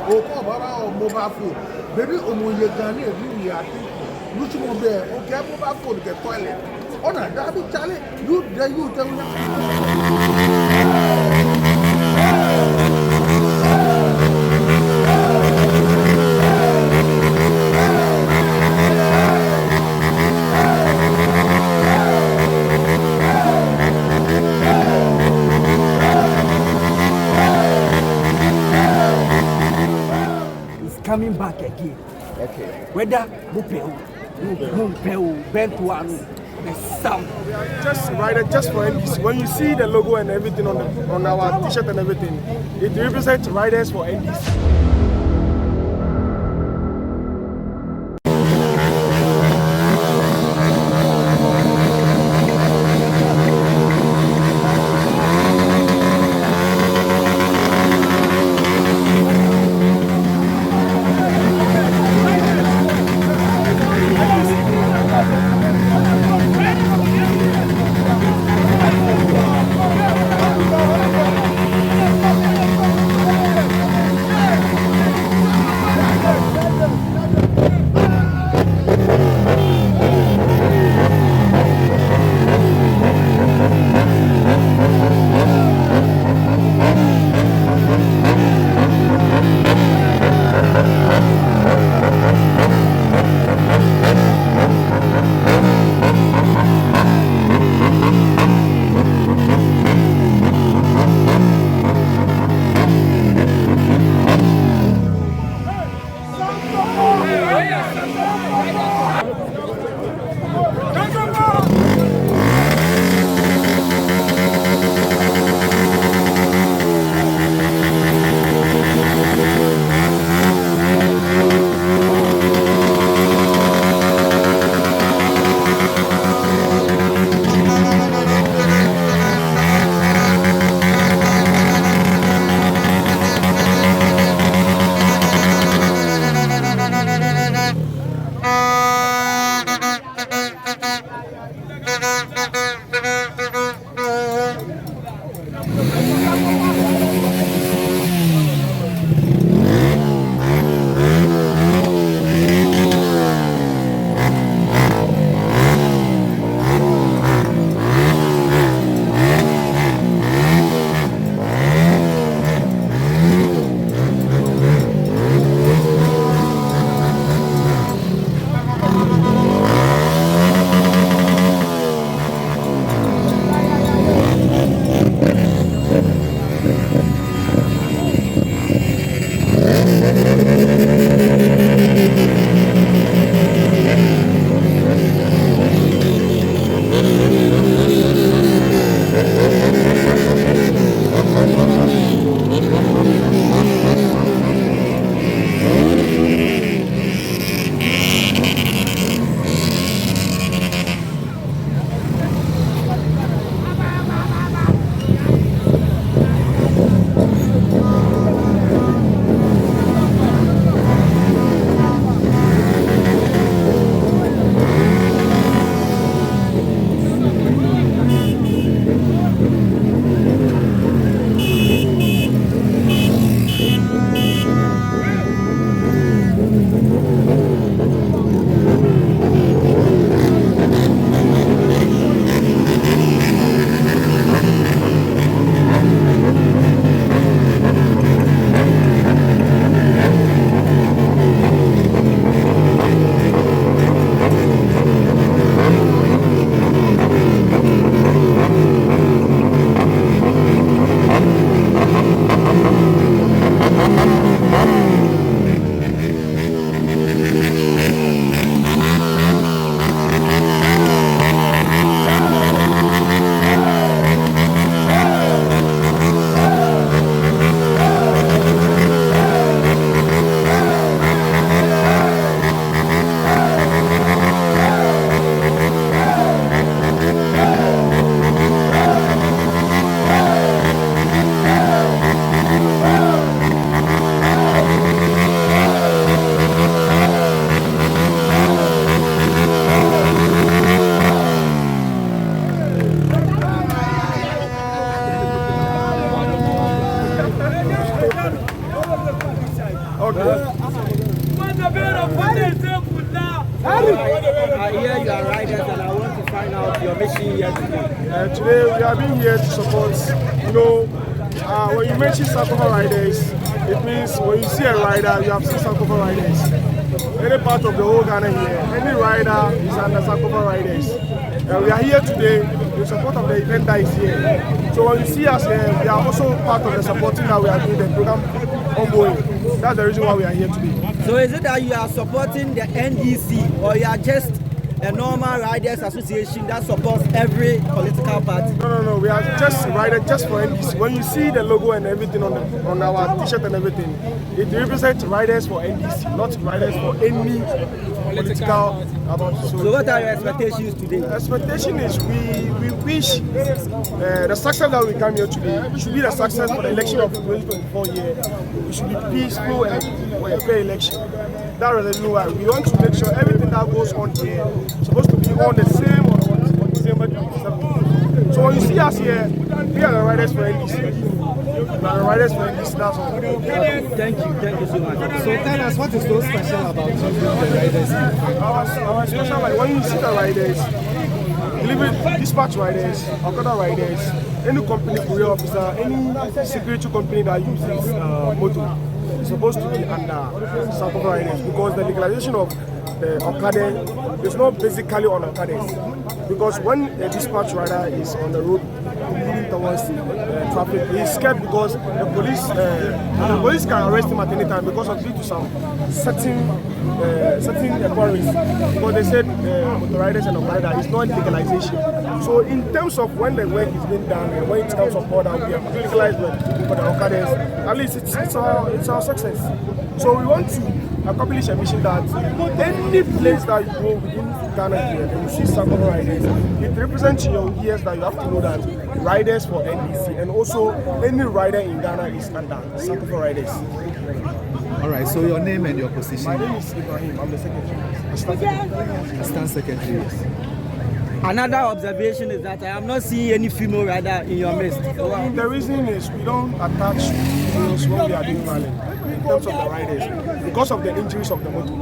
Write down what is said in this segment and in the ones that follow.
or Baba or mobile phone. Maybe Omoye Ghanaian really are which one there, okay, mobile phone get toilet. Oh, no, that be Charlie. You tell me. Coming back again. Okay. Whether Mupeu, Bentuano, the Sam. Just write it just for NDC. When you see the logo and everything on our t-shirt and everything, it represents riders for NDC. I hear you are riders and I want to find out your mission here today. Today we have been here to support, when you mention Sankofa riders, it means when you see a rider, you have seen Sankofa riders. Any part of the whole Ghana here, any rider is under Sankofa riders. We are here today in support of the event that is here. So when you see us here, we are also part of the supporting that we are doing the program ongoing. That's the reason why we are here today. So is it that you are supporting the NDC or you are just a normal riders association that supports every political party? No. We are just riders just for NDC. When you see the logo and everything on our t-shirt and everything, it represents riders for NDC, not riders for any political. So what are your expectations today? The expectation is we wish the success that we come here today should be the success for the election of 2024 year. It should be peaceful and a fair election. That is the reason why we want to make sure everything that goes on here is supposed to be on the same on December 27th. So when you see us here, we are the riders for NDC. We are the riders for NDC, that's all. Thank you so much. So tell us, what is so special about the riders? Our special, like when you see the riders, delivery dispatch riders, Okada riders, any company courier officer, any security company that uses motor is supposed to be under Sankofa riders, because the legalization of the Okada is not basically on Okadas. Because when a dispatch rider is on the road leading towards traffic, he is scared because the police can arrest him at any time because of due to some certain inquiries. Because they said motor riders and Okada is not legalization. So in terms of when the work is being done and when it comes on board and we have legalized for the Okadas, at least it's our success. So we want to accomplish a mission that any place that you go within Ghana here, and you see Sankofa riders, it represents your ears that you have to know that riders for NDC and also any rider in Ghana is under Sankofa riders. All right, so your name and your position? My name is Ibrahim, I'm the secretary. Assistant Secretary. Another observation is that I am not seeing any female rider in your midst. The reason is we don't attach females when we are doing rally in terms of the riders because of the injuries of the motor.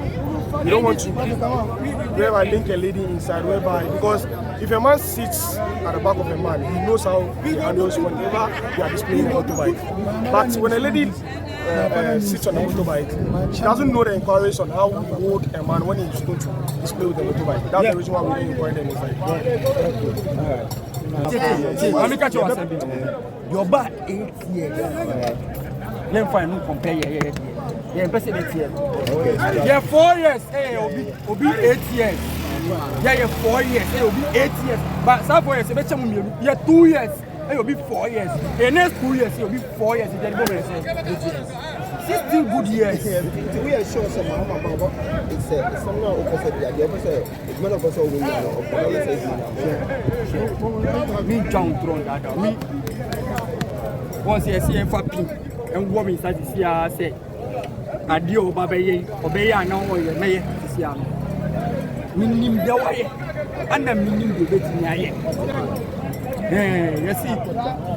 We don't want to whereby link a lady inside, whereby because if a man sits at the back of a man, he knows how he handles whenever they are displaying a motorbike. But when a lady sits on a motorbike, she doesn't know the inquiries on how to hold a man when he's going to display with the motorbike. That's the reason why we inquire them inside. Let me catch you on something. Your back 8 years. Let me find no compare. Yeah, person 8 years. Yeah, 4 years. Hey, Obi 8 years. Yeah, 4 years. Hey, Obi 8 years. But some 4 years. Yeah, 2 years. Hey, Obi 4 years. Hey, next 2 years. Obi 4 years. Then go say 8 years. 16 good years. We are sure some it's somehow opposite the idea. It's not opposite Me John Tron that me. Once you see him for pink and woman inside the sea say adio obey now or you may see minim the way and the minim the bit near. You see,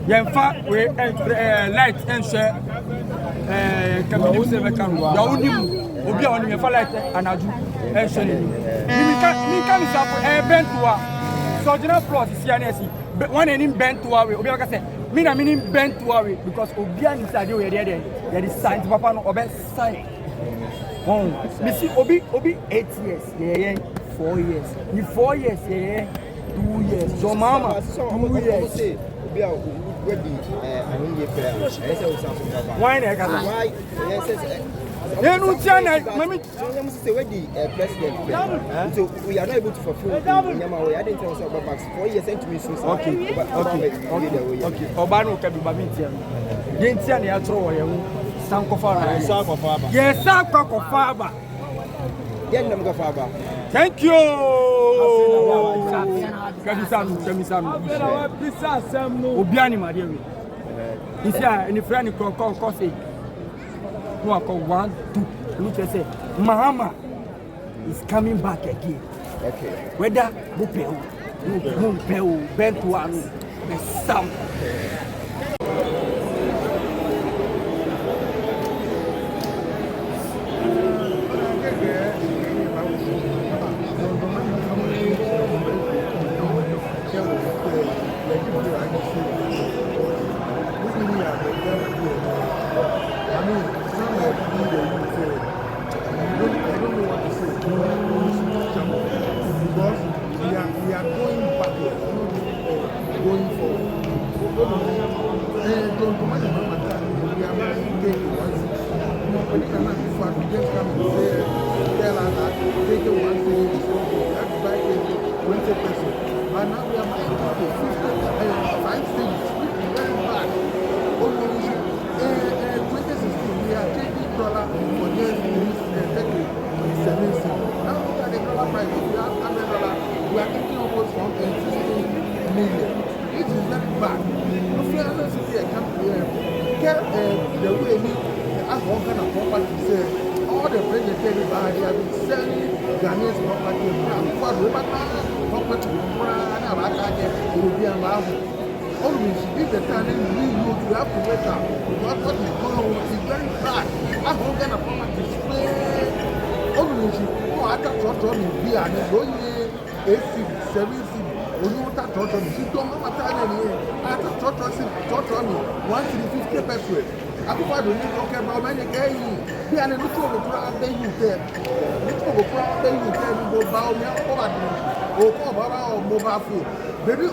you fact we light and share can be used as a camera. You only on your light and I do and share it. Me can up bent to her. So general plot is here. But one any bent to our way. Obi say, me na meaning bent to our way because Obi inside you there is sign to Papa no Obi sign. Me see Obi 8 years, yeah, 4 years. You 4 years, yeah, 2 years. So mama, 2 years. Why not? Why? Yeah, no channel. Mami, say where the president. So we are not able to fulfill the I didn't tell us about max 4 years into me. okay. Obano can be Babitian. Yentia, they are throwing Sankofa. Yes, Sankofa. Thank you. Obiani, my dear. Is here any friend call coffee? No, I call 1, 2. Look, I say, Mahama is coming back again. Okay. Whether Mupeo, Bentuano, the Sam. All the presidents, everybody have been selling Ghanaian property. Always, this the time you have to wake up. Because what is going on is very bad. I'm going to property spray. Always, I can't talk to me. Be an employee, 8 city, 7 city. When you want to talk to me, you don't have time. I have to talk to me. 150 pesos. I'm going to talk about many guys. Be an little crowd, they you there. Little crowd, they you there. You go bow me up or mobile phone. Baby, you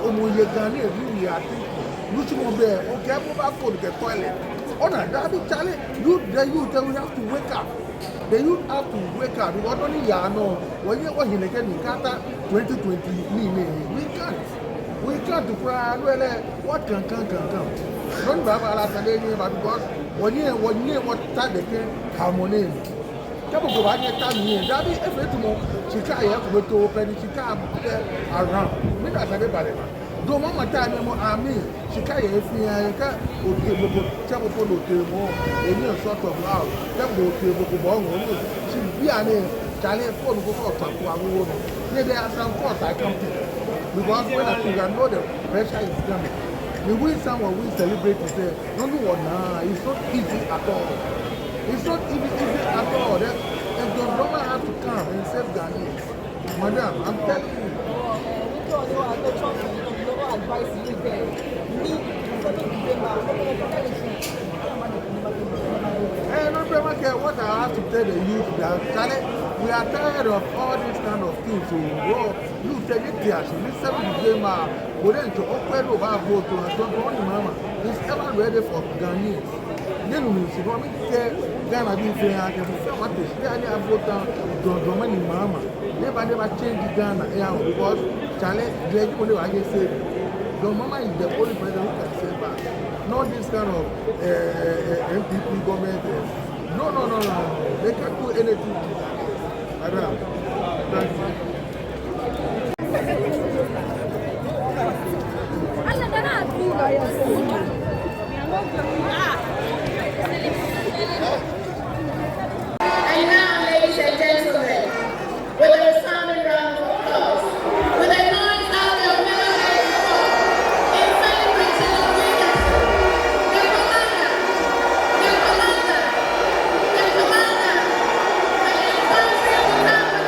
Ghanaian, you are thinking. Okay, mobile phone, the toilet. Oh, no, that be Charlie. You have to wake up. The youth have to wake up. Because only Yano, when you're working again in Qatar 2020, we can't to cry. What can come? Don't have a lot of days, but because when you what time they can harmony. Come on, I get time here. That be every tomorrow. Chicago have to go to open Chicago around. Me that's everybody. Don't want my time anymore. I mean, Chicago if you can't okay, travel for the table. Any sort of house. That go to Bongo. She be a name. Charlie phone go for Tapu. There are some course I come to. Because when I think I know the pressure is coming. The way someone will celebrate is there. No, it's not easy at all. It's not even easy at all. And the drama has to come and save Ghanaians. Madam, I'm telling you. What I have to tell the youth that we are tired of all these kind of things. So, you take it here. This 7 game, we didn't open over vote to us. Don't mama. It's ever ready for Ghanaians. Then we see what we get. Ghana being fair. I can say what is there. I vote don't money mama. Never change Ghana because Charlie, they only I can say. The mama is the only president who can save us. Not this kind of MPP government. No. They can't do anything. Madam, thank you. And now, ladies and gentlemen, with a sounding round of applause, with a noise out of military before, in celebration of leadership, the commander, the infantry battalion leader,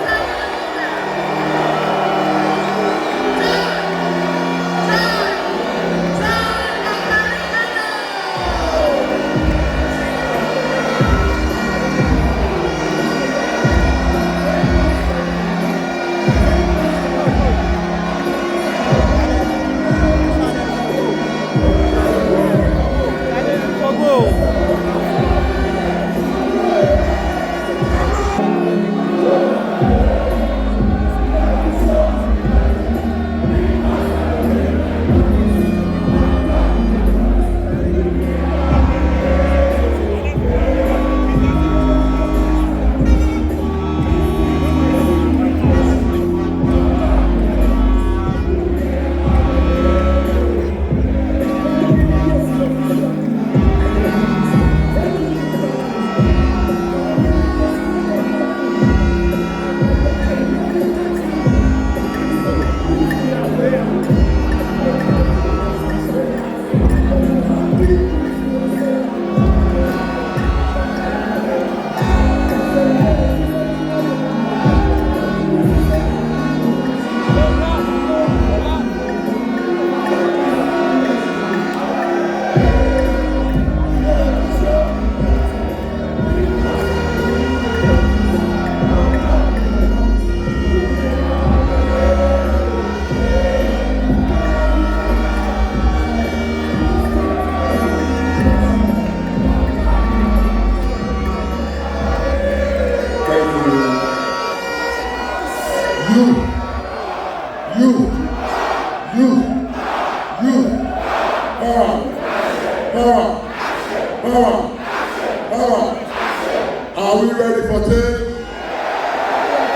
we ready for change?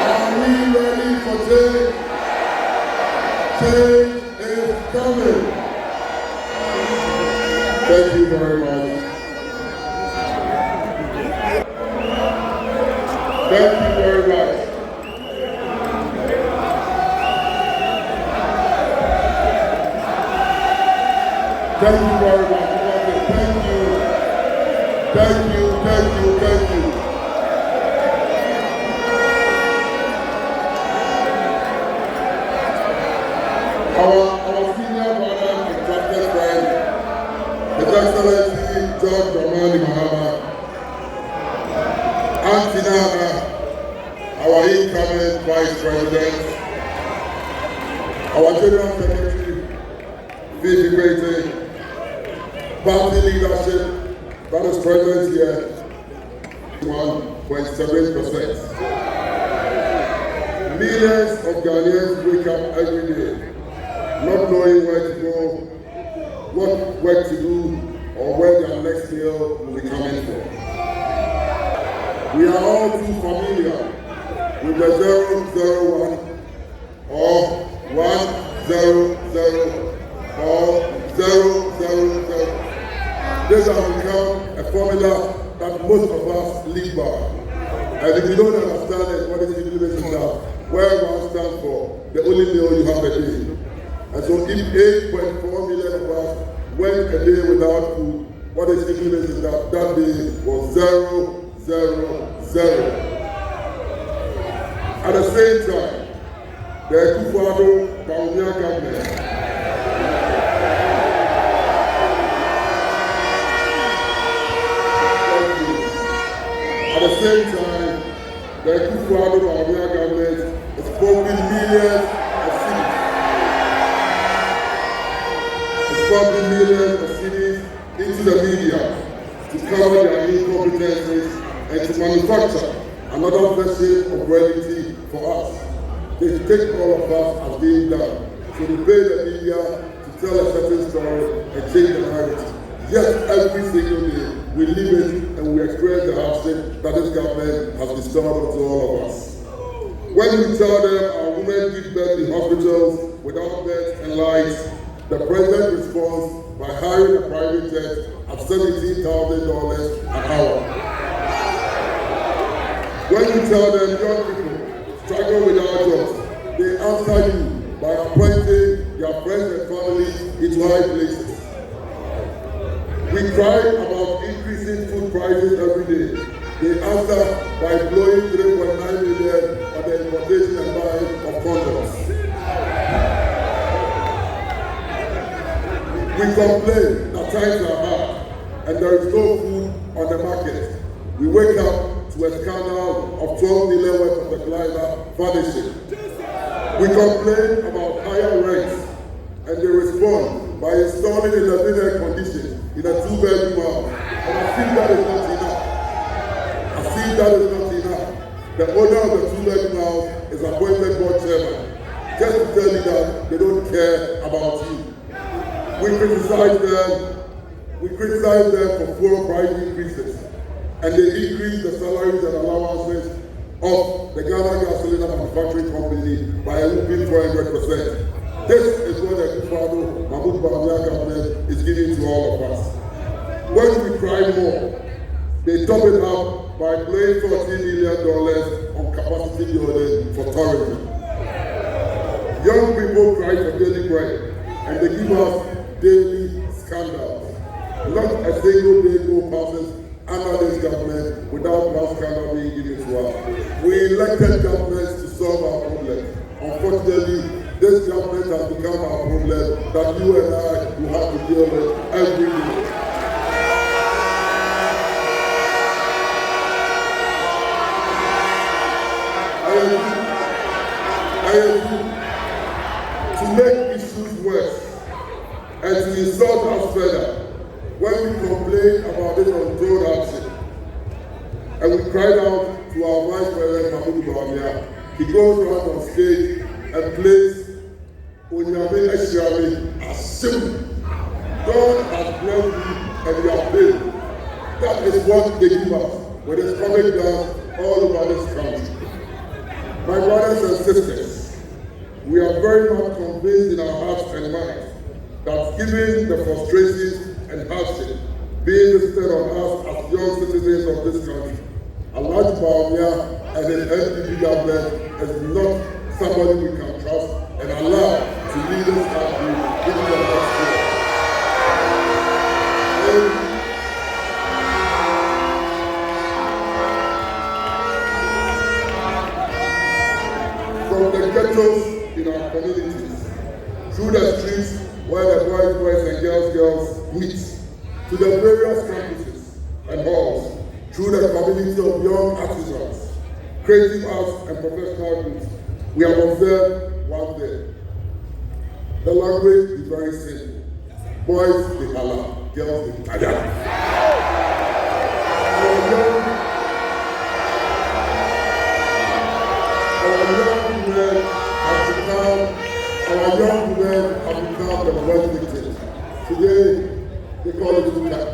Are we ready for change? Change is coming. Thank you very much. Thank you very much. Thank you very much. Thank you. Thank you, thank you, thank you. Our senior brother and trusted friend, His Excellency George Dramani Mahama, Antinana, our incoming Vice President, our General Secretary, Visibility, party leadership that is present here, 1.7%. Millions of Ghanaians wake up every day, not knowing where to go, what work to do, or where their next meal will be coming from. We are all too familiar with the 001 or 100 or 000. This has become a formula that most of us live by. And if you don't understand it, what is implementation now? Where one stands for, the only meal you have a day. And so if 8.4 million of us went a day without food, what is implementation now? That day was 000. At the same time, the Kufuor government at the same time, the Kufuor government is pumping millions of cities. It's pumping millions of cities into the media to cover their incompetencies and to manufacture another version of reality for us. They take all of us as being done. So they pay the media to tell a certain story and change the narrative. Yes, every single day we live it and we experience the hardship that this government has bestowed onto all of us. When we tell them our women give birth in hospitals without beds and lights, the president responds by hiring a private jet at $17,000 an hour. When you tell them young people struggle without jobs, they answer you by appointing their friends and families into high places. We cry about increasing food prices every day. They answer by blowing 3.9 million on the importation and buying of condoms. We complain that times are hard and there is no food on the market. We wake up to a scandal of 12 million worth of fertilizer vanishing. We complain about higher rents and they respond by installing 11 air conditions in a 2-bedroom house. And I think that is not enough. The owner of the 2-bedroom house is appointed board chairman. Just to tell you that they don't care about you. We criticize them for fuel price increases. And they increase the salaries and allowances of the Ghana Gasoline Manufacturing Company by a whopping 400%. This is what the Kufuor government is giving to all of us. When we cry more, they top it up by paying $14 million on capacity building for tourism. Young people cry for daily bread, and they give us daily scandals. Not a single day goes passes under this government without one scandal being given to us. We elected governments to solve our problems. Unfortunately, this government has become our problem that you and I will have to deal with every day. To make issues worse and to insult us further when we complain about this untold hardship. And we cried out to our Vice President Mahmoud Bawumia. He goes around on stage and plays Onyame Eshiami Asim. God has blessed you and you are paid. That is what they give us with its comic dance all over this country. My brothers and sisters, we are very much convinced in our hearts and minds that given the frustrations and hardship being visited on us as young citizens of this country, Alhaji Bawumia and his NDC government is not somebody we can trust and allow to lead this country into the next year. From the ghettos in our communities, through the streets where the boys and girls meet, to the various campuses and halls, through the community of young artisans, creative arts and professional groups, we have observed one thing. The language is very simple. Boys, they hala, girls, they tada. Our young women have become the worst victims. Today, they call it hookah.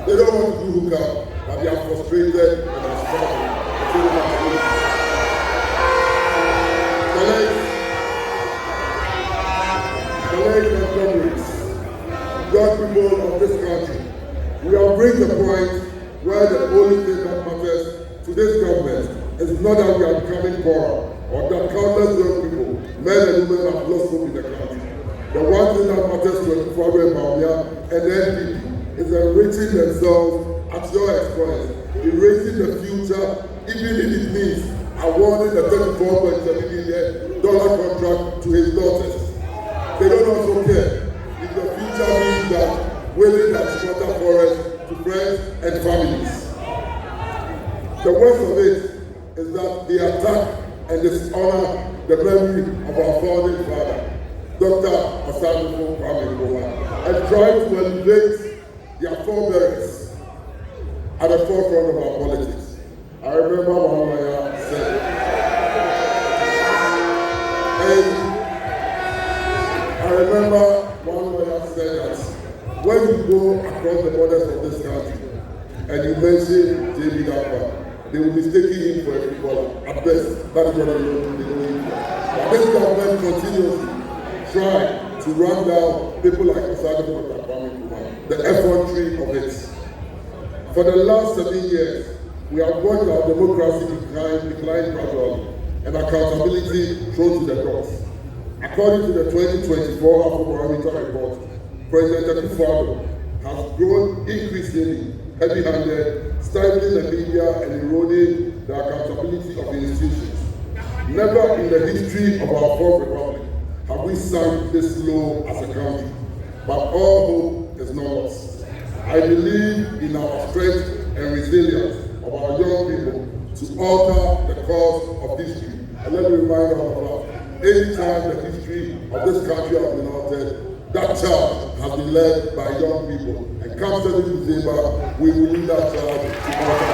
They don't want to do hookah, but they are frustrated and are struggling. Colleagues and comrades, young people of this country, we have reached the point where the only thing that matters to this government is not that we are becoming poorer, or that countless young people, men and women, have lost hope in the country. The one thing that matters to Alhaji Bawumia and the NDC is enriching themselves at your expense, erasing the future, even if it means awarding the $34.7 million contract to his daughters. They don't also care if the future means that willing that shelter forest to friends and families. The worst of it is that they attack and dishonor the memory of our founding father, Dr. Asamoah Kwame Nkrumah, and try to elevate their forebearers at the forefront of our politics. I remember one lawyer said, that when you go across the borders of this country and you mention David Alba, they will mistake him for a footballer. At best, that is what they don't for. But this government continuously try to run down people like Asamoah Kwame Nkrumah, the effrontery of it. For the last 7 years, we have watched our democracy decline gradually and accountability thrown to the doors. According to the 2024 Afro-Barometer report, President Akufo-Addo has grown increasingly heavy-handed, stifling the media and eroding the accountability of the institutions. Never in the history of our fourth republic have we sunk this low as a country, but all hope is not lost. I believe in our strength and resilience of our young people to alter the course of history. And let me remind all of us, any time the history of this country has been altered, that charge has been led by young people. And come 7th December, we will lead that charge to alter.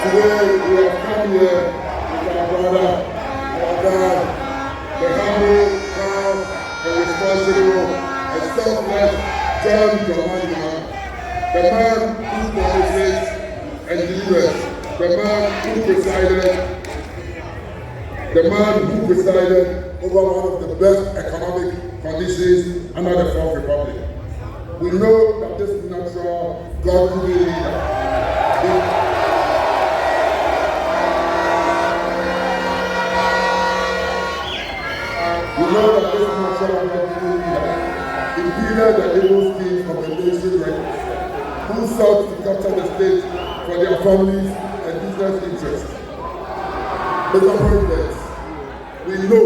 Today we have come here with our brother, our dad, the humble, proud, and responsible, and selfless John Dramani Mahama, the man who promises and delivers, the man who presided over one of the best economic conditions under the Fourth Republic. We know that this natural, God-given leader impeded the evil schemes of the nation records, who sought to capture the state for their families and business interests. Mr. President, we know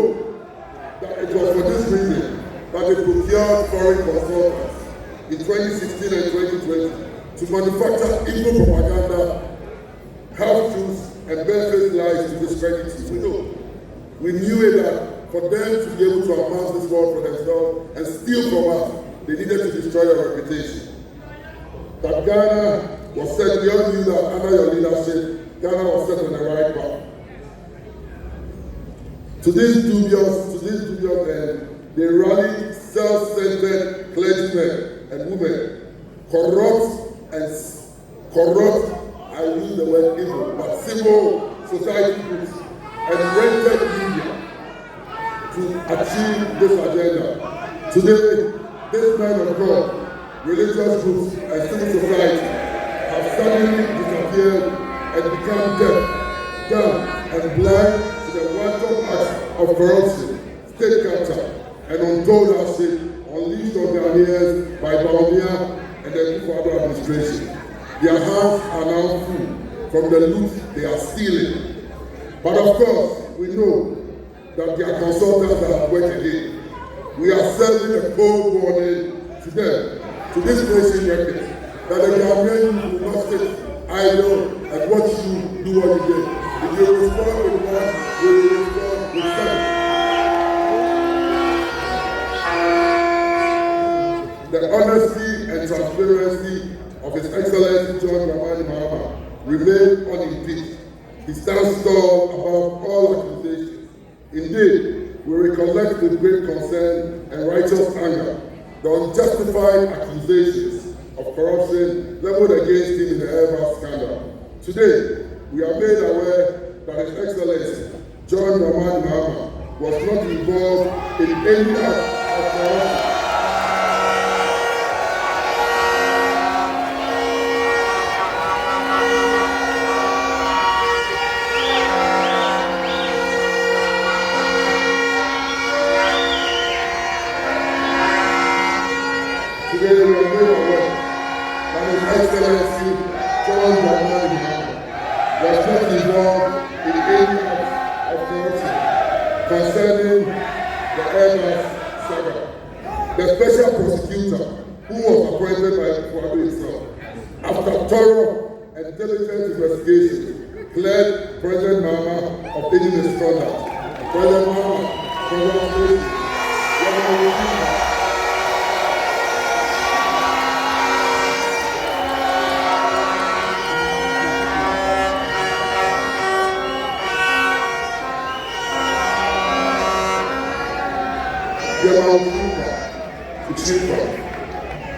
that it was for this reason that they procured foreign consultants in 2016 and 2020 to manufacture evil propaganda, half truths, and barefaced lies to discredit you. We know. We knew it that for them to be able to amass this world for themselves and steal from us, they needed to destroy our reputation. That Ghana was set. We all knew that under your leadership, Ghana was set on the right path. To this dubious end, they rallied self-centered clergymen and women, corrupt, I use the word evil, but civil society groups, and rented media to achieve this agenda. Today, this man of God, religious groups, and civil society have suddenly disappeared and become deaf, dumb, and blind to the wanton acts of corruption, state capture, and untold hardship unleashed on Ghanaians by Baumia and the Kufuor administration. Their hands are now full from the loot they are stealing. But of course, we know that their consultants are at work again. We are sending a cold warning to them, to this nation record, that the Ghanaian will not sit idle and watch you do what you did. If you respond with one, we will respond with seven. The honesty and transparency of His Excellency John Dramani Mahama remain unimpeached. He stands tall above all accusations. Indeed, we recollect with great concern and righteous anger the unjustified accusations of corruption leveled against him in the Airbus scandal. Today, we are made aware that His Excellency John Dramani Mahama was not involved in any act of corruption. Today we are made aware that His Excellency John Dramani Mahama was not involved in any act of corruption concerning the Airbus saga. The special prosecutor, who was appointed by Kufuor himself, after thorough and diligent investigation, cleared President Mahama of any misconduct. President Mahama, congratulations.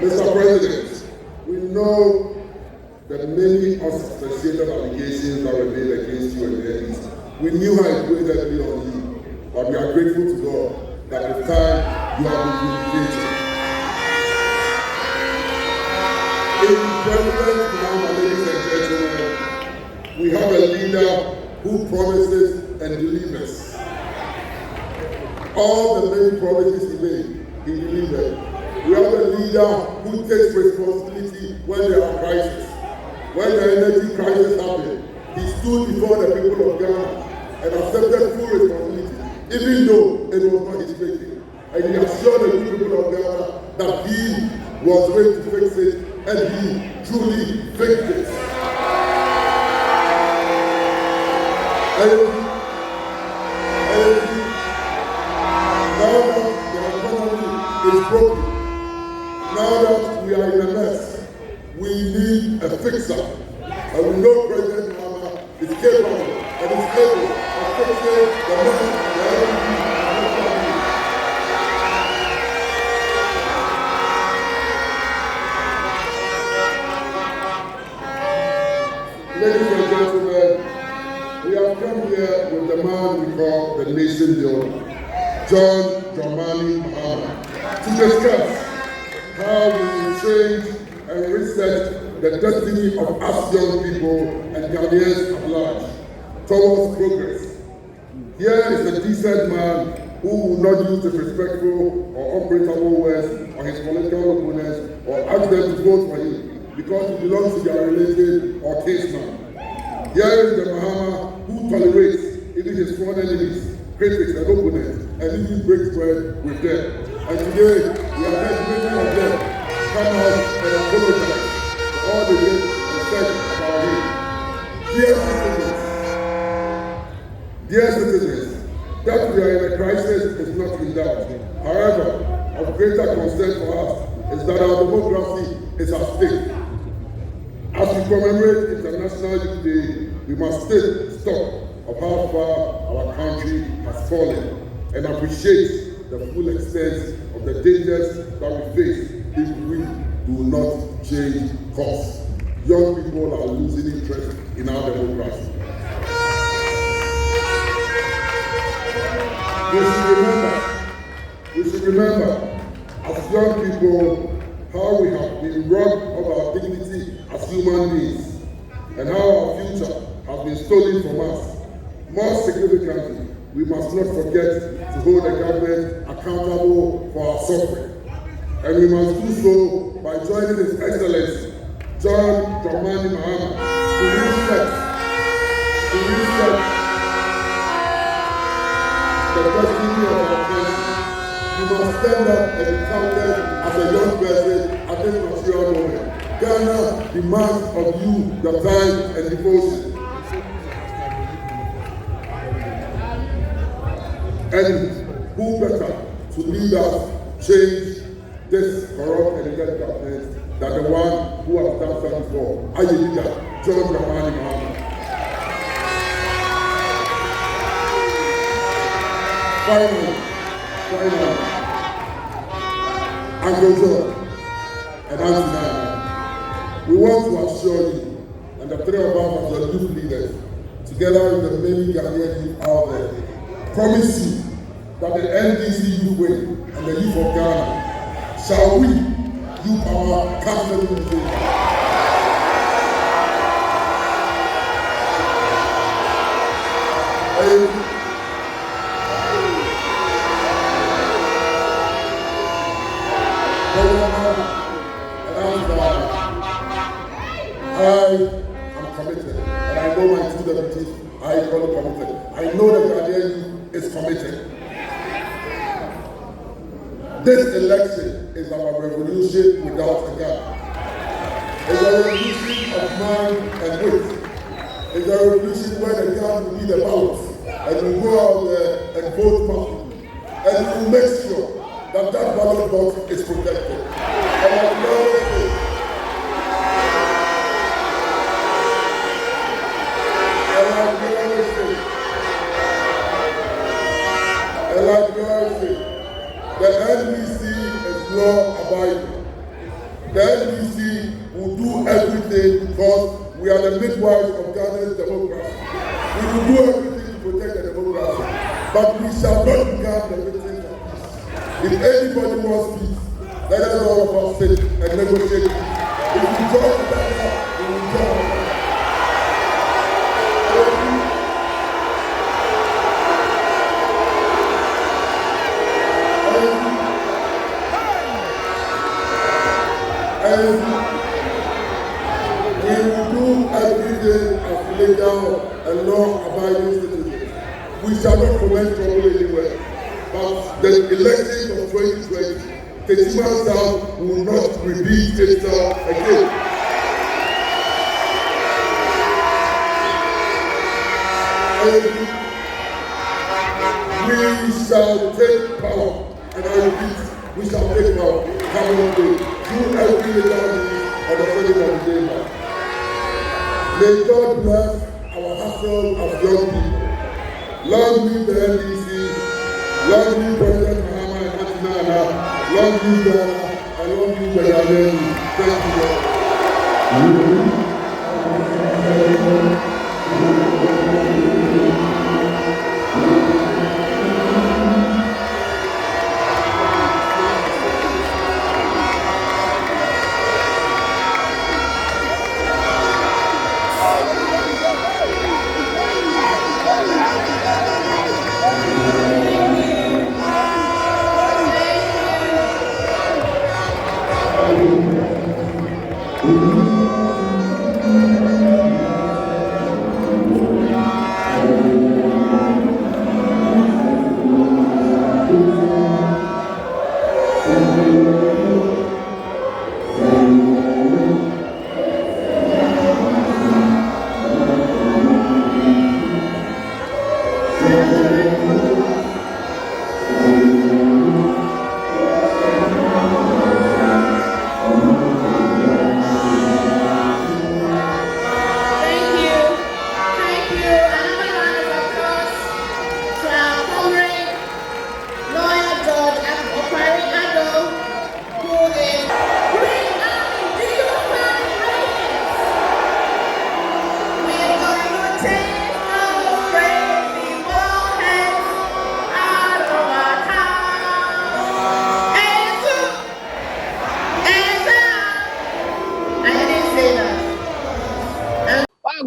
Mr. President, we know the many unsubstantiated allegations that were made against you and the NDC. We knew how it weighed heavily on you, but we are grateful to God that with time you have been vindicated. In President Mahama, ladies and gentlemen, we have a leader who promises and delivers. All the many promises he made, he delivered. We have a leader who takes responsibility when there are crises. When the energy crisis happened, he stood before the people of Ghana and accepted full responsibility, even though it was not his making. And he assured the people of Ghana that he was ready to fix it, and he truly fixed it. Now that the economy is broken, now that we are in a mess, we need a fixer. And we know President Mahama is capable and is able of fixing the mess Ladies and gentlemen, we have come here with the man we call the nation builder, John Dramani Mahama, to discuss how we will change and reset the destiny of us young people and Ghanaians at large towards progress. Here is a decent man who will not use disrespectful or unprintable words on his political opponents or ask them to vote for him because he belongs to their religion or kinsman. Here is the Mahama who tolerates even his foreign enemies, critics and opponents, and even breaks bread with them. And today, we are heard many of them come out and apologize for all the hate and said about him. Dear citizens, that we are in a crisis is not in doubt. However, of greater concern for us is that our democracy is at stake. As we commemorate International Youth Day, we must take stock of how far our country has fallen and appreciate the full extent of the dangers that we face if we do not change course. Young people are losing interest in our democracy. We should remember, as young people, how we have been robbed of our dignity as human beings and how our future has been stolen from us. More significantly, we must not forget to hold the government accountable for our suffering. And we must do so by joining His Excellency, John Dramani Mahama, to reset the destiny of our country. You must stand up and be counted as a young person at this material moment. Ghana demands of you your time and devotion. And who better to lead us change this corrupt and illegal government than the one who has done so before? Our leader, John Dramani Mahama. Finally, Uncle John and Auntie Nana, we want to assure you and the three of us as your youth leaders, together with the many Ghanaian youth out there, promise you that the NDC Youth Wing and the youth of Ghana shall win youth power council in the I am committed, and I know my two deputies are equally committed. I know the Ghanaian youth is committed. This election is our revolution without a gap. It's a revolution of mind and wit. It's a revolution where the gap will be the balance, and we go out there and vote massively, and we will make sure that that ballot box is protected. And I know the NDC is law-abiding. The NDC will do everything because we are the midwives of Ghana's democracy. We will do everything to protect the democracy, but we shall not become the victims of peace. If anybody wants peace, let us all of us sit and negotiate peace. If we talk about that, we will talk about that. And we will do everything as legal and law-abiding citizens. We shall not foment trouble anywhere. But the election of 2020, Techiman South will not repeat itself again. And we shall take power. And I repeat, we shall take power. Come on, day. Do everything on the feeling of the day. May God bless our hustle of young people. Long live the NDC, long live President Mahama and Auntie Nana, long live Ghana, and long live the Ghanaian Youth. Thank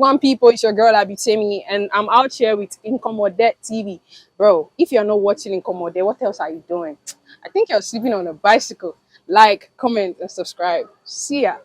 Wagwan people, it's your girl Abitemi, and I'm out here with nkomodetv. Bro, if you're not watching Nkomode, what else are you doing? I think you're sleeping on a bicycle. Like, comment, and subscribe. See ya.